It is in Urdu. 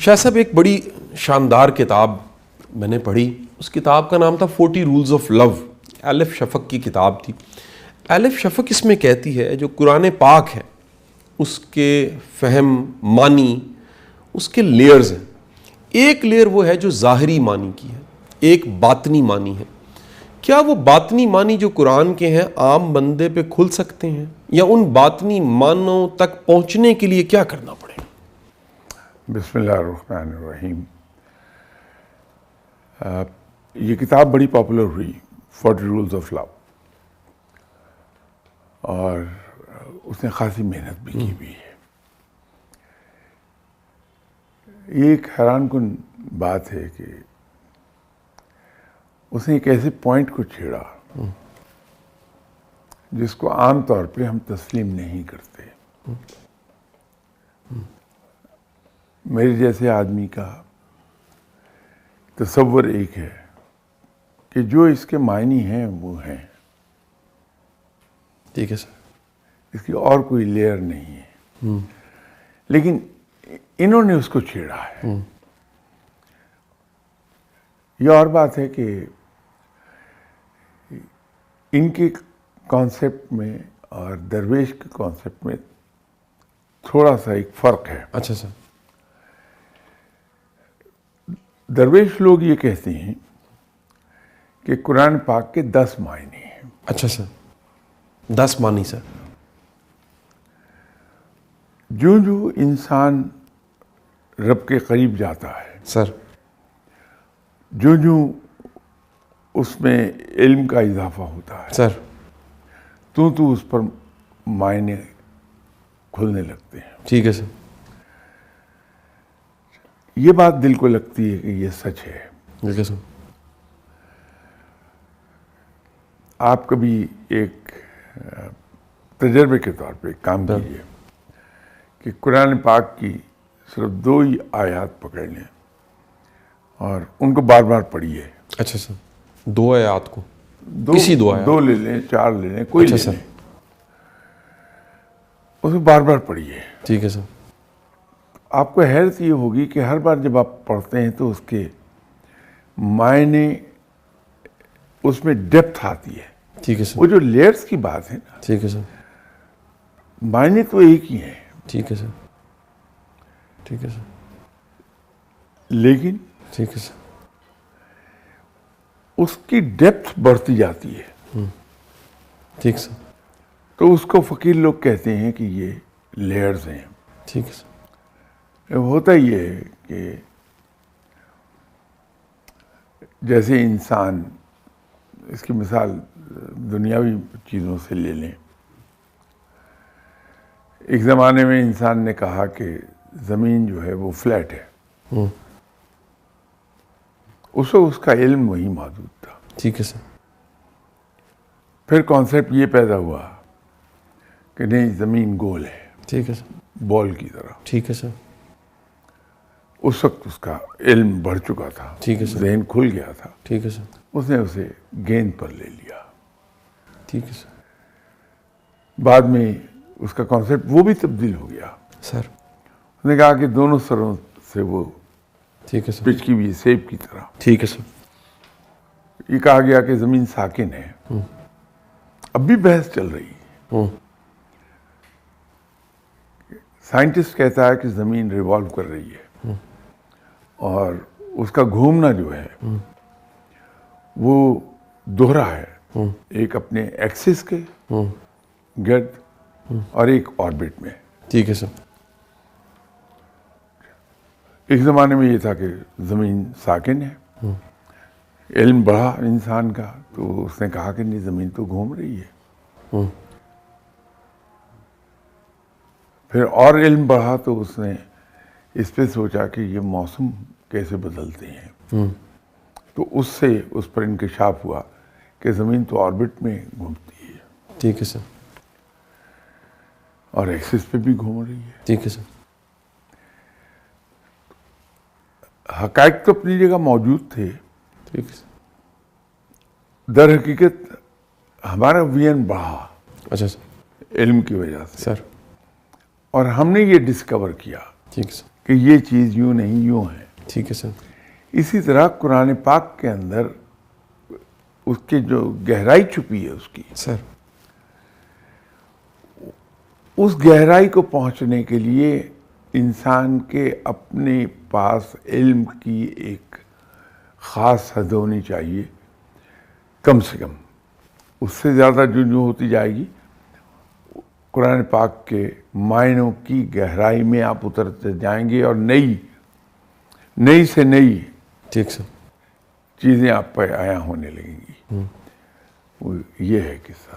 شاہ صاحب ایک بڑی شاندار کتاب میں نے پڑھی، اس کتاب کا نام تھا 40 رولز آف لو، الف شفق کی کتاب تھی۔ الف شفق اس میں کہتی ہے جو قرآن پاک ہے اس کے فہم معنی اس کے لیئرز ہیں۔ ایک لیئر وہ ہے جو ظاہری معنی کی ہے، ایک باطنی معنی ہے۔ کیا وہ باطنی معنی جو قرآن کے ہیں عام بندے پہ کھل سکتے ہیں، یا ان باطنی معنوں تک پہنچنے کے لیے کیا کرنا پڑے گا؟ بسم اللہ الرحمن الرحیم۔ یہ کتاب بڑی پاپولر ہوئی، 40 رولز آف لو، اور اس نے خاصی محنت بھی کی ہوئی ہے۔ یہ ایک حیران کن بات ہے کہ اس نے ایک ایسے پوائنٹ کو چھیڑا جس کو عام طور پہ ہم تسلیم نہیں کرتے۔ میرے جیسے آدمی کا تصور ایک ہے کہ جو اس کے معنی ہیں وہ ہیں، ٹھیک ہے سر، اس کی اور کوئی لیئر نہیں ہے، لیکن انہوں نے اس کو چھیڑا ہے۔ یہ اور بات ہے کہ ان کے کانسیپٹ میں اور درویش کے کانسیپٹ میں تھوڑا سا ایک فرق ہے۔ اچھا سر۔ درویش لوگ یہ کہتے ہیں کہ قرآن پاک کے 10 معنی ہیں۔ اچھا سر، 10 معنی سر۔ جو انسان رب کے قریب جاتا ہے سر، جو اس میں علم کا اضافہ ہوتا ہے، سر، تو اس پر معنی کھلنے لگتے ہیں۔ ٹھیک ہے سر۔ یہ بات دل کو لگتی ہے کہ یہ سچ ہے۔ ٹھیک ہے سر۔ آپ کبھی ایک تجربے کے طور پہ کام کیجیے کہ قرآن پاک کی صرف 2 ہی آیات پکڑ لیں اور ان کو بار بار پڑھیے۔ اچھا سر، 2 آیات کو، کسی 2 آیات؟ 2 لے لیں، 4 لے لیں، کوئی اچھا لے سر۔ لیں، اسے بار بار پڑھیے۔ ٹھیک ہے سر۔ آپ کو حیرت یہ ہوگی کہ ہر بار جب آپ پڑھتے ہیں تو اس کے معنی، اس میں ڈیپتھ آتی ہے۔ ٹھیک ہے سر۔ وہ جو لیئرز کی بات ہے نا، ٹھیک ہے سر۔ معنی تو ایک ہی ہیں، ٹھیک ہے سر۔ ٹھیک ہے سر۔ لیکن ٹھیک ہے سر۔ اس کی ڈیپتھ بڑھتی جاتی ہے۔ ٹھیک سر۔ تو اس کو فقیر لوگ کہتے ہیں کہ یہ لیئرز ہیں۔ ٹھیک ہے سر۔ ہوتا یہ ہے کہ جیسے انسان، اس کی مثال دنیاوی چیزوں سے لے لیں۔ ایک زمانے میں انسان نے کہا کہ زمین جو ہے وہ فلیٹ ہے، اس کا علم وہی موجود تھا۔ ٹھیک ہے سر۔ پھر کانسیپٹ یہ پیدا ہوا کہ نہیں، زمین گول ہے، ٹھیک ہے سر۔ بال کی طرح۔ ٹھیک ہے سر۔ اس وقت اس کا علم بڑھ چکا تھا، ٹھیک ہے سر۔ ذہن کھل گیا تھا، ٹھیک ہے سر۔ اس نے اسے گیند پر لے لیا۔ ٹھیک ہے سر۔ بعد میں اس کا کانسیپٹ وہ بھی تبدیل ہو گیا۔ سر۔ اس نے کہا کہ دونوں سروں سے وہ ٹھیک ہے سر۔ پچ کی ہوئی سیب کی طرح۔ ٹھیک ہے سر۔ یہ کہا گیا کہ زمین ساکن ہے۔ اب بھی بحث چل رہی ہے۔ سائنٹسٹ کہتا ہے کہ زمین ریوالو کر رہی ہے، اور اس کا گھومنا جو ہے وہ دوہرا ہے، ایک اپنے ایکسس کے گرد اور ایک آربٹ میں۔ ٹھیک ہے سر۔ ایک زمانے میں یہ تھا کہ زمین ساکن ہے، علم بڑھا انسان کا تو اس نے کہا کہ نہیں، زمین تو گھوم رہی ہے۔ پھر اور علم بڑھا تو اس نے اس پہ سوچا کہ یہ موسم کیسے بدلتے ہیں، تو اس سے اس پر انکشاف ہوا کہ زمین تو آربٹ میں گھومتی ہے، ٹھیک ہے سر۔ اور ایکسس پہ بھی گھوم رہی ہے۔ ٹھیک ہے سر۔ حقائق تو اپنی جگہ موجود تھے، ٹھیک ہے سر۔ در حقیقت ہمارا وین بڑھا اچھا سر۔ علم کی وجہ سے، سر۔ اور ہم نے یہ ڈسکور کیا ٹھیک ہے سر۔ کہ یہ چیز یوں نہیں یوں ہے. ٹھیک ہے سر. اسی طرح قرآن پاک کے اندر اس کے جو گہرائی چھپی ہے اس کی، سر اس گہرائی کو پہنچنے کے لیے انسان کے اپنے پاس علم کی ایک خاص حد ہونی چاہیے، کم سے کم. اس سے زیادہ جو ہوتی جائے گی، قرآن پاک کے معنوں کی گہرائی میں آپ اترتے جائیں گے اور نئی سے نئی ٹھیک سر. چیزیں آپ پہ عیاں ہونے لگیں گی. وہ یہ ہے قصہ.